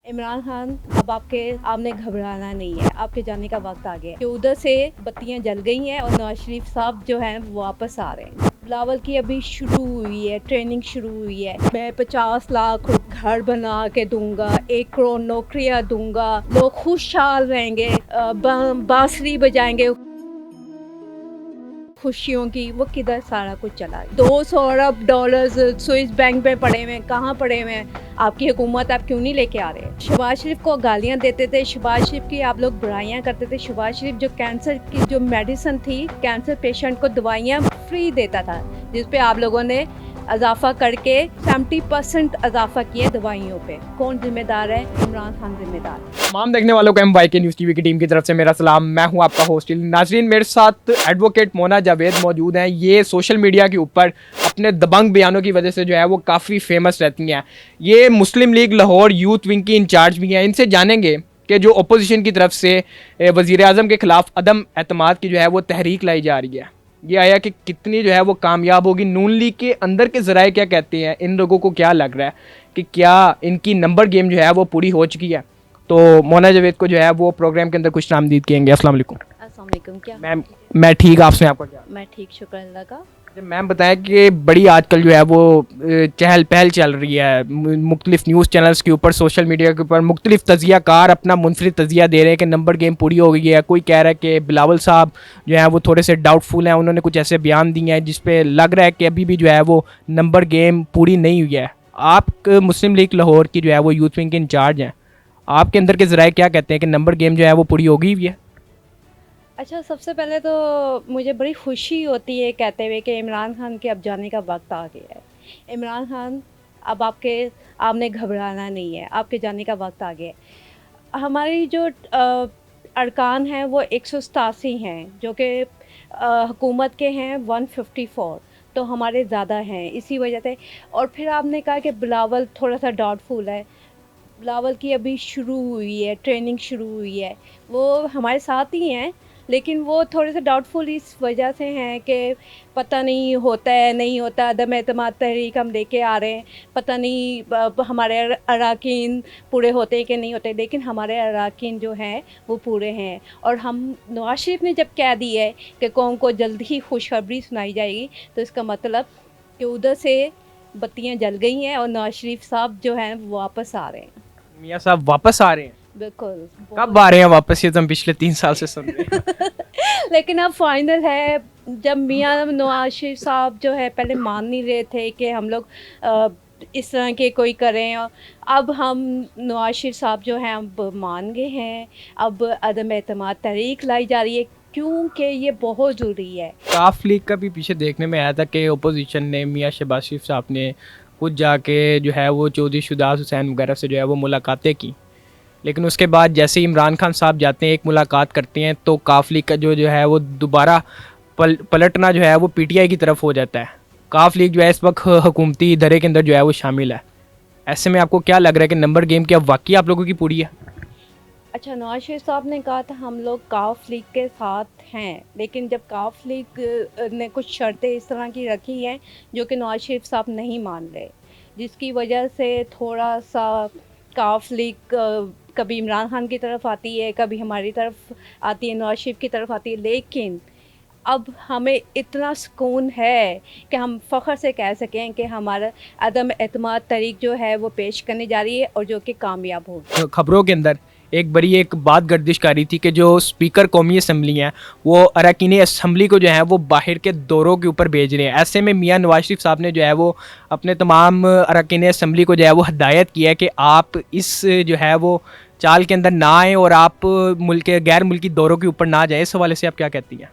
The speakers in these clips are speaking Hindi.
इमरान खान, अब आपने घबराना नहीं है, आपके जाने का वक्त आ गया है कि उधर से बत्तियां जल गई हैं और नवाज शरीफ साहब जो हैं वो वापस आ रहे हैं। बिलावल की अभी शुरू हुई है, ट्रेनिंग शुरू हुई है। मैं 50 लाख घर बना के दूंगा, 1 करोड़ नौकरियां दूंगा, लोग खुशहाल रहेंगे, बांसुरी बजाएंगे खुशियों की। वो किधर सारा कुछ चला है। 200 अरब डॉलर्स स्विस बैंक में पड़े हुए हैं, कहाँ पड़े हुए हैं? आपकी हुकूमत आप क्यों नहीं लेके आ रहे? शहबाज शरीफ को गालियां देते थे, शहबाज शरीफ की आप लोग बुराइयां करते थे। शहबाज शरीफ जो कैंसर की जो मेडिसिन थी, कैंसर पेशेंट को दवाइयां फ्री देता था, जिस पे आप लोगों ने इजाफा करके 70% इजाफा किया दवाइयों पे। कौन जिम्मेदार है? इमरान खान जिम्मेदार। तमाम देखने वालों को MYK न्यूज़ टीवी की टीम की तरफ से मेरा सलाम। मैं हूं आपका होस्ट नाजरीन। मेरे साथ एडवोकेट मोना जावेद मौजूद हैं। ये सोशल मीडिया के ऊपर अपने दबंग बयानों की वजह से जो है वो काफ़ी फेमस रहती हैं। ये मुस्लिम लीग लाहौर यूथ विंग की इंचार्ज भी हैं। इनसे जानेंगे कि जो अपोजिशन की तरफ से वज़ीर आज़म के ख़िलाफ़ अदम एतमाद की जो है वो तहरीक लाई जा रही है, ये आया कि कितनी जो है वो कामयाब होगी। नून लीग के अंदर के ज़राए क्या कहते हैं, इन लोगों को क्या लग रहा है कि क्या इनकी नंबर गेम जो है वो पूरी हो चुकी है? तो मोना जावेद को जो है वो प्रोग्राम के अंदर कुछ नामदीद करेंगे। अस्सलाम वालेकुम। अस्सलाम वालेकुम। क्या मैम, मैं ठीक, आपसे आपका क्या? मैं ठीक, शुक्र अल्लाह का। मैम बताएं कि बड़ी आजकल जो है वो चहल पहल चल रही है मुख्तलिफ न्यूज़ चैनल्स के ऊपर, सोशल मीडिया के ऊपर मुख्तलिफ तजिया कार अपना मुनफरिद तजिया दे रहे हैं कि नंबर गेम पूरी हो गई है। कोई कह रहा है कि बिलावल साहब जो है वो थोड़े से डाउटफुल हैं, उन्होंने कुछ ऐसे बयान दिए हैं जिस पे लग रहा है कि अभी भी जो है वो नंबर गेम पूरी नहीं हुई है। आप मुस्लिम लीग लाहौर की जो है वो यूथ विंग के इंचार्ज हैं, आपके अंदर के ज़राए क्या कहते हैं कि नंबर गेम जो है वो पूरी हो गई हुई है? अच्छा, सबसे पहले तो मुझे बड़ी खुशी होती है कहते हुए कि इमरान खान के अब जाने का वक्त आ गया है। इमरान खान, अब आपने घबराना नहीं है, आपके जाने का वक्त आ गया है। हमारी जो अरकान हैं वो 187 हैं, जो कि हुकूमत के हैं 154, तो हमारे ज़्यादा हैं इसी वजह से। और फिर आपने कहा कि बिलावल थोड़ा सा डाउटफुल है। बिलावल की अभी शुरू हुई है, ट्रेनिंग शुरू हुई है। वो हमारे साथ ही हैं, लेकिन वो थोड़े से डाउटफुल इस वजह से हैं कि पता नहीं होता है नहीं होता। अदम एतमाद तहरीक हम लेके आ रहे हैं, पता नहीं हमारे अरकान पूरे होते हैं कि नहीं होते। लेकिन हमारे अरकान जो हैं वो पूरे हैं। और हम नवाज शरीफ ने जब कह दी है कि कौम को जल्द ही खुशखबरी सुनाई जाएगी, तो इसका मतलब कि उधर से बत्तियां जल गई हैं और नवाज शरीफ साहब जो हैं वो वापस आ रहे हैं। मियाँ साहब वापस आ रहे हैं? बिल्कुल। कब आ रहे हैं वापस? ये तो हम पिछले 3 साल से सुन रहे हैं। लेकिन अब फाइनल है। जब मियाँ नवाज शरीफ साहब जो है पहले मान नहीं रहे थे कि हम लोग इस तरह के कोई करें, और अब हम नवाज शरीफ साहब जो हैं अब मान गए हैं। अब अदम एतमाद तहरीक लाई जा रही है क्योंकि ये बहुत ज़रूरी है। काफ लीग का भी पीछे देखने में आया था कि अपोजिशन ने, मियाँ शहबाज शरीफ साहब ने खुद जाके जो है वो चौधरी शुजात हुसैन वगैरह से जो है वो मुलाकातें की, लेकिन उसके बाद जैसे ही इमरान खान साहब जाते हैं, एक मुलाकात करते हैं, तो काफ लीग का जो है वो दोबारा पलटना जो है वो PTI की तरफ हो जाता है। काफ लीग जो है इस वक्त हुकूमती इदारे के अंदर जो है वो शामिल है। ऐसे में आपको क्या लग रहा है कि नंबर गेम क्या वाकई आप लोगों की पूरी है? अच्छा, नवाज शरीफ साहब ने कहा था हम लोग काफ लीग के साथ हैं, लेकिन जब काफ लीग ने कुछ शर्तें इस तरह की रखी हैं जो कि नवाज शरीफ साहब नहीं मान रहे, जिसकी वजह से थोड़ा सा काफ लीग कभी इमरान खान की तरफ आती है, कभी हमारी तरफ आती है, नवाज शरीफ की तरफ आती है। लेकिन अब हमें इतना सुकून है कि हम फ़ख्र से कह सकें कि हमारा अदम एतमाद तहरीक जो है वो पेश करने जा रही है और जो कि कामयाब होगी। खबरों के अंदर एक बात गर्दिश कर रही थी कि जो स्पीकर कौमी असम्बली हैं वो अरकान असम्बली को जो है वो बाहर के दौरों के ऊपर भेज रहे हैं। ऐसे में मियाँ नवाज शरीफ साहब ने जो है वो अपने तमाम अरकान असम्बली को जो है वो हदायत की है कि आप इस जो है वो चाल के अंदर ना आएँ और आप गैर मुल्की दौरों के ऊपर ना जाएँ। इस हवाले से आप क्या कहती हैं?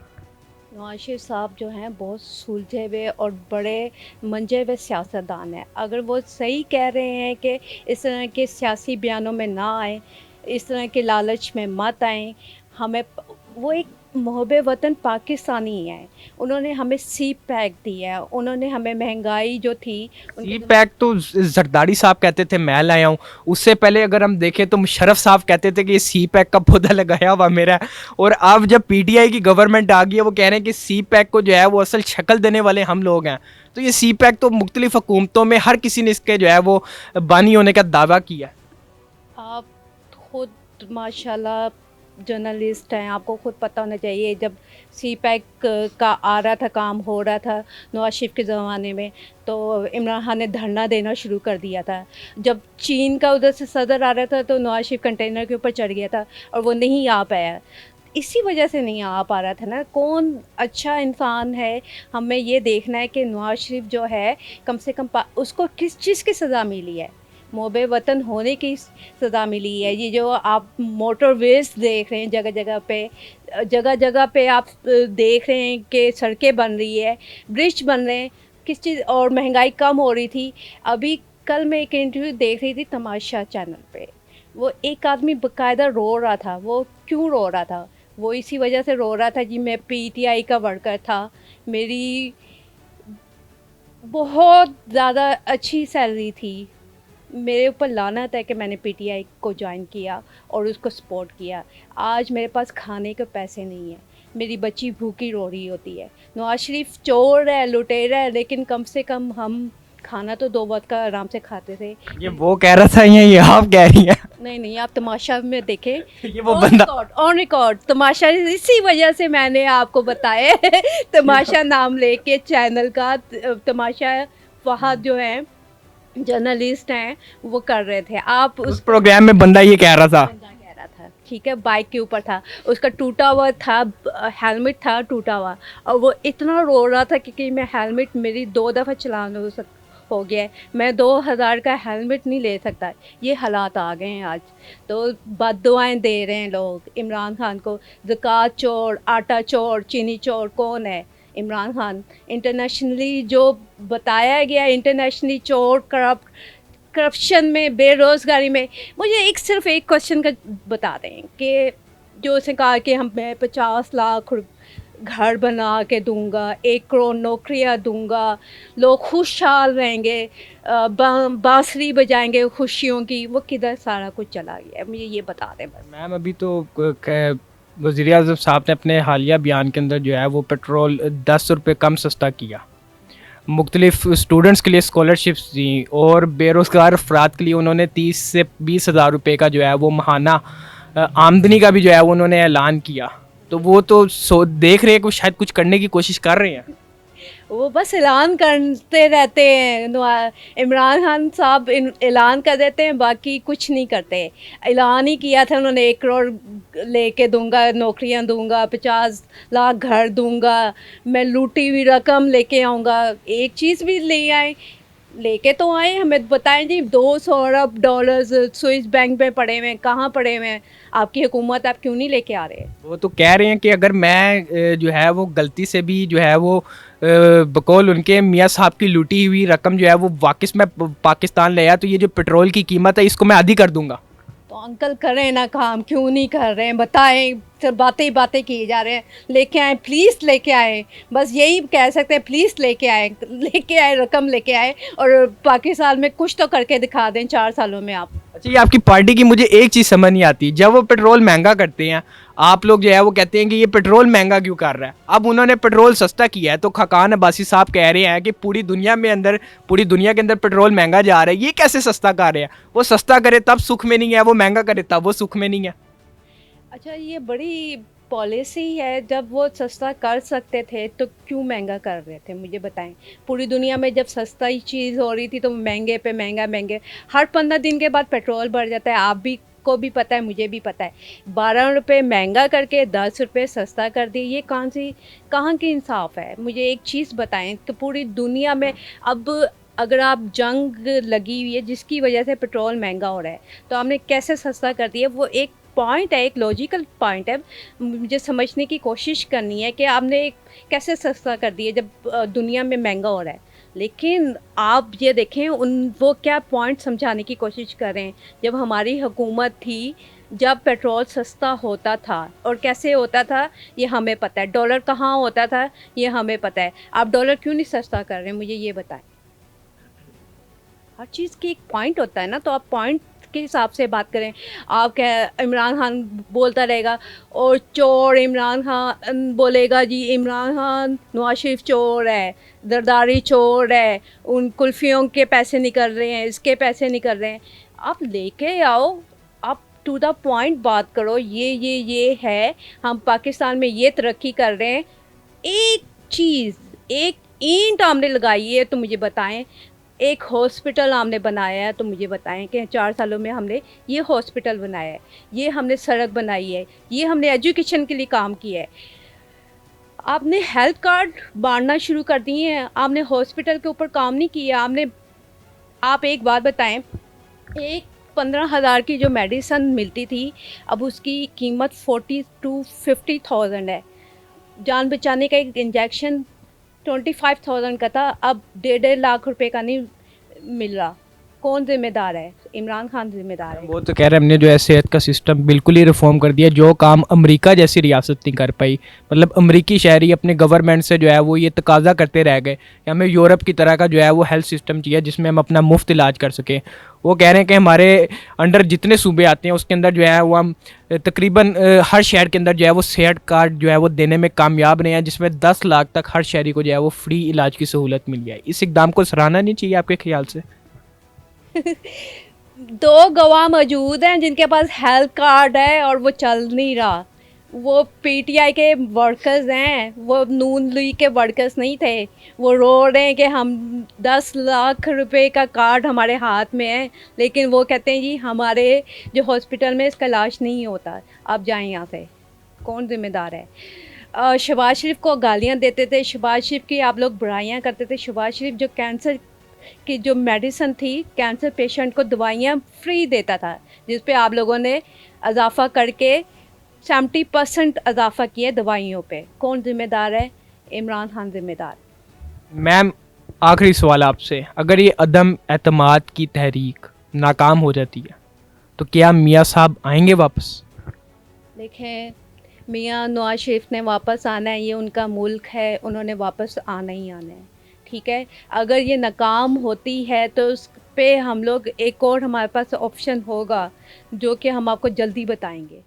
नवाज शरीफ साहब जो हैं बहुत सुलझे हुए और बड़े मंजे हुए सियासतदान हैं। अगर वो सही कह रहे हैं कि इस तरह के सियासी बयानों में ना आए, इस तरह के लालच में मत आएँ, हमें वो एक मोहब्बे वतन पाकिस्तानी हैं। उन्होंने हमें सी पैक दिया है, उन्होंने हमें महंगाई जो थी सी पैक तो जरदारी साहब कहते थे मैं लाया हूँ। उससे पहले अगर हम देखें तो मुशर्रफ साहब कहते थे कि ये सी पैक का पौधा लगाया हुआ मेरा है। और अब जब PTI की गवर्नमेंट आ गई है वो कह रहे हैं कि सी पैक को जो है वो असल शक्ल देने वाले हम लोग हैं। तो ये सी पैक तो मुख्तलिफ हुकूमतों में हर किसी ने इसके जो है वो बानी होने का दावा किया है। आप खुद माशाल्लाह जर्नलिस्ट हैं, आपको खुद पता होना चाहिए। जब सी पैक का आ रहा था, काम हो रहा था नवाज शरीफ के ज़माने में, तो इमरान खान ने धरना देना शुरू कर दिया था। जब चीन का उधर से सदर आ रहा था तो नवाज शरीफ कंटेनर के ऊपर चढ़ गया था और वो नहीं आ पाया। इसी वजह से नहीं आ पा रहा था ना। कौन अच्छा इंसान है, हमें ये देखना है कि नवाज शरीफ जो है कम से कम उसको किस चीज़ की सज़ा मिली है। मोबे वतन होने की सज़ा मिली है। ये जो आप मोटरवेज देख रहे हैं जगह जगह पे आप देख रहे हैं कि सड़कें बन रही है, ब्रिज बन रहे हैं, किस चीज़ और महंगाई कम हो रही थी। अभी कल मैं एक इंटरव्यू देख रही थी तमाशा चैनल पे, वो एक आदमी बकायदा रो रहा था। वो क्यों रो रहा था? वो इसी वजह से रो रहा था जी, मैं पीटीआई का वर्कर था, मेरी बहुत ज़्यादा अच्छी सैलरी थी, मेरे ऊपर लानत है कि मैंने पीटीआई को ज्वाइन किया और उसको सपोर्ट किया। आज मेरे पास खाने के पैसे नहीं है, मेरी बच्ची भूखी रो रही होती है। नवाज शरीफ चोर है, लुटेरा है, लेकिन कम से कम हम खाना तो 2 वक्त का आराम से खाते थे। ये वो कह रहा था या ये आप कह रही हैं? नहीं नहीं, आप तमाशा में देखें। ये वो बंदा ऑन रिकॉर्ड तमाशा, इसी वजह से मैंने आपको बताया है तमाशा नाम लेके चैनल का। तमाशा फहद जो है जर्नलिस्ट हैं, वो कर रहे थे। आप उस प्रोग्राम में बंदा ये कह रहा था। बंदा कह रहा था, ठीक है, बाइक के ऊपर था, उसका टूटा हुआ था, हेलमेट था टूटा हुआ, और वो इतना रो रहा था कि मैं हेलमेट, मेरी 2 दफ़ा चलान हो गया है, मैं 2000 का हेलमेट नहीं ले सकता। ये हालात आ गए हैं आज। तो बद्दुआएं दे रहे हैं लोग इमरान खान को। ज़कात चोर, आटा चोर, चीनी चोर कौन है? इमरान खान। इंटरनेशनली जो बताया गया, इंटरनेशनली चोर, करप्शन में, बेरोज़गारी में। मुझे सिर्फ एक क्वेश्चन का बता दें कि जो उसने कहा कि हम मैं 50 लाख घर बना के दूंगा, 1 करोड़ नौकरियां दूंगा, लोग खुशहाल रहेंगे, बांसुरी बजाएंगे खुशियों की। वो किधर सारा कुछ चला गया है? मुझे ये बता दें बस। मैम अभी तो वज़ीर आज़म साहब ने अपने हालिया बयान के अंदर जो है वो पेट्रोल 10 रुपये कम सस्ता किया, मुख्तलिफ स्टूडेंट्स के लिए स्कॉलरशिप्स दी, और बेरोज़गार अफराद के लिए उन्होंने 30 से 20 हज़ार रुपये का जो है वो माहाना आमदनी का भी जो है वो उन्होंने ऐलान किया। तो वो तो देख रहे हैं कि वो शायद कुछ करने की कोशिश कर रहे हैं। वो बस ऐलान करते रहते हैं। इमरान खान साहब ऐलान कर देते हैं, बाकी कुछ नहीं करते। ऐलान ही किया था उन्होंने, 1 करोड़ लेके दूंगा, नौकरियां दूंगा, 50 लाख घर दूंगा, मैं लूटी हुई रकम लेके आऊँगा। एक चीज़ भी ले आए, लेके तो आए, हमें बताएं जी। 200 अरब डॉलर्स स्विस बैंक में पड़े हुए हैं, कहाँ पड़े हुए हैं? आपकी हुकूमत, आप क्यों नहीं लेके आ रहे? वो तो कह रहे हैं कि अगर मैं जो है वो गलती से भी जो है वो बकौल उनके मियाँ साहब की लूटी हुई रकम जो है वो वापस मैं पाकिस्तान ले आया, तो ये जो पेट्रोल की कीमत है इसको मैं आधी कर दूंगा। तो अंकल करें ना काम, क्यों नहीं कर रहे हैं? बताएं, सिर्फ बातें ही बातें किए जा रहे हैं। लेके आए, प्लीज़ लेके आए, बस यही कह सकते हैं, प्लीज़ लेके आए, रकम लेके आए, और पाकिस्तान में कुछ तो करके दिखा दें 4 सालों में आप। अच्छा, ये आपकी पार्टी की मुझे एक चीज़ समझ नहीं आती, जब वो पेट्रोल महंगा करते हैं आप लोग जो है वो कहते हैं कि ये पेट्रोल महंगा क्यों कर रहा है। अब उन्होंने पेट्रोल सस्ता किया है तो खकान अब्बासी साहब कह रहे हैं कि पूरी दुनिया के अंदर पेट्रोल महंगा जा रहा है, ये कैसे सस्ता कर रहे हैं? वो सस्ता करे तब सुख में नहीं है, वो महंगा करे तब वो सुख में नहीं है। अच्छा, ये बड़ी पॉलिसी है। जब वो सस्ता कर सकते थे तो क्यों महंगा कर रहे थे? मुझे बताएं। पूरी दुनिया में जब सस्ता ही चीज़ हो रही थी तो महंगे पे महंगे, हर 15 दिन के बाद पेट्रोल बढ़ जाता है। आप भी को भी पता है, मुझे भी पता है। 12 रुपये महंगा करके 10 रुपये सस्ता कर दिए, ये कहाँ की इंसाफ है? मुझे एक चीज़ बताएं। तो पूरी दुनिया में अब अगर आप जंग लगी हुई है जिसकी वजह से पेट्रोल महंगा हो रहा है, तो आपने कैसे सस्ता कर दिया? वो एक पॉइंट है, एक लॉजिकल पॉइंट है, मुझे समझने की कोशिश करनी है कि आपने कैसे सस्ता कर दिया जब दुनिया में महंगा हो रहा है। लेकिन आप ये देखें, वो क्या पॉइंट समझाने की कोशिश कर रहे हैं। जब हमारी हुकूमत थी, जब पेट्रोल सस्ता होता था, और कैसे होता था ये हमें पता है, डॉलर कहाँ होता था ये हमें पता है। आप डॉलर क्यों नहीं सस्ता कर रहे हैं, मुझे ये बताएं। हर चीज़ की एक पॉइंट होता है ना, तो आप पॉइंट के हिसाब से बात करें। आप क्या, इमरान खान बोलता रहेगा और चोर, इमरान खान बोलेगा जी इमरान खान, नवाज शरीफ चोर है, जरदारी चोर है, उन कुल्फ़ियों के पैसे निकल रहे हैं, इसके पैसे निकल रहे हैं। आप लेके आओ, टू द पॉइंट बात करो, ये है, हम पाकिस्तान में ये तरक्की कर रहे हैं, एक चीज़, एक ईंट आपने लगाई है तो मुझे बताएं, एक हॉस्पिटल आपने बनाया है तो मुझे बताएं कि 4 सालों में हमने ये हॉस्पिटल बनाया है, ये हमने सड़क बनाई है, ये हमने एजुकेशन के लिए काम किया है। आपने हेल्थ कार्ड बांटना शुरू कर दिए हैं, आपने हॉस्पिटल के ऊपर काम नहीं किया। आप एक बात बताएं, एक 15,000 की जो मेडिसिन मिलती थी, अब उसकी कीमत 40 to 50,000 है। जान बचाने का एक इंजेक्शन 25,000 का था, अब 1.5 लाख रुपए का नहीं मिल रहा। कौन जिम्मेदार है? इमरान खान जिम्मेदार है। वो तो कह रहे हैं हमने जो है सेहत का सिस्टम बिल्कुल ही रिफॉर्म कर दिया, जो काम अमेरिका जैसी रियासत नहीं कर पाई। मतलब अमेरिकी शहरी अपने गवर्नमेंट से जो है वो ये तकाजा करते रह गए कि हमें यूरोप की तरह का जो है वो हेल्थ सिस्टम चाहिए जिसमें हम अपना मुफ्त इलाज कर सकें। वो कह रहे हैं कि हमारे अंडर जितने सूबे आते हैं उसके अंदर जो है वो हम तकरीबन हर शहर के अंदर जो है वो सेहत कार्ड जो है वो देने में कामयाब रहे हैं, जिसमें 10 लाख तक हर शहरी को जो है वो फ्री इलाज की सहूलत मिल जाए। इस इकदाम को सराहना नहीं चाहिए आपके ख्याल से? 2 गवाह मौजूद हैं जिनके पास हेल्थ कार्ड है और वो चल नहीं रहा। वो पीटीआई के वर्कर्स हैं, वो नून लीग के वर्कर्स नहीं थे। वो रो रहे हैं कि हम 10 लाख रुपए का कार्ड हमारे हाथ में है, लेकिन वो कहते हैं जी हमारे जो हॉस्पिटल में इसका इलाज नहीं होता, आप जाएं यहाँ से। कौन जिम्मेदार है? शहबाज शरीफ को गालियाँ देते थे, शहबाज शरीफ की आप लोग बुराइयाँ करते थे। शहबाज शरीफ जो कैंसर की जो मेडिसिन थी, कैंसर पेशेंट को दवाइयाँ फ्री देता था, जिस पे आप लोगों ने इजाफा करके 70% इजाफा किया दवाइयों पे। कौन जिम्मेदार है? इमरान खान जिम्मेदार। मैम आखिरी सवाल आपसे, अगर ये अदम एतमाद की तहरीक नाकाम हो जाती है तो क्या मियाँ साहब आएंगे वापस? देखें, मियाँ नवाज शरीफ ने वापस आना है, ये उनका मुल्क है, उन्होंने वापस आना ही आना है, ठीक है। अगर ये नाकाम होती है तो उस पे हम लोग एक और हमारे पास ऑप्शन होगा जो कि हम आपको जल्दी बताएंगे।